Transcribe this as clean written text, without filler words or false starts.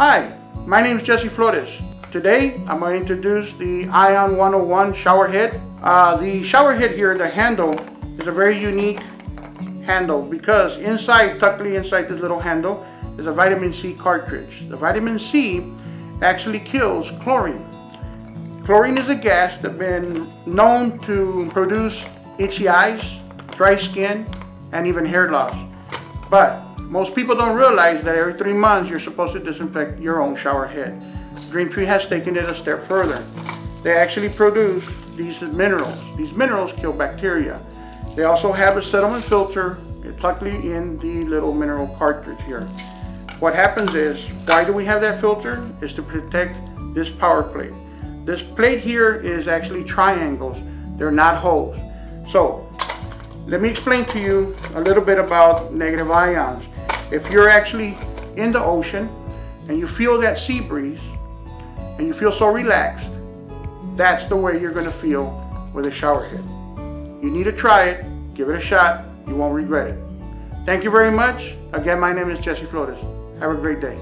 Hi, my name is Jesse Flores. Today I'm going to introduce the ANION 101 shower head. The shower head here, the handle, is a very unique handle because tucked inside this little handle is a vitamin C cartridge. The vitamin C actually kills chlorine. Chlorine is a gas that's been known to produce itchy eyes, dry skin, and even hair loss. But most people don't realize that every 3 months you're supposed to disinfect your own shower head. Watertree has taken it a step further. They actually produce these minerals. These minerals kill bacteria. They also have a sediment filter tucked in the little mineral cartridge here. What happens is, why do we have that filter? Is to protect this power plate. This plate here is actually triangles. They're not holes. So let me explain to you a little bit about negative ions. If you're actually in the ocean and you feel that sea breeze and you feel so relaxed, that's the way you're going to feel with a shower head. You need to try it, give it a shot, you won't regret it. Thank you very much. Again, my name is Jesse Flores. Have a great day.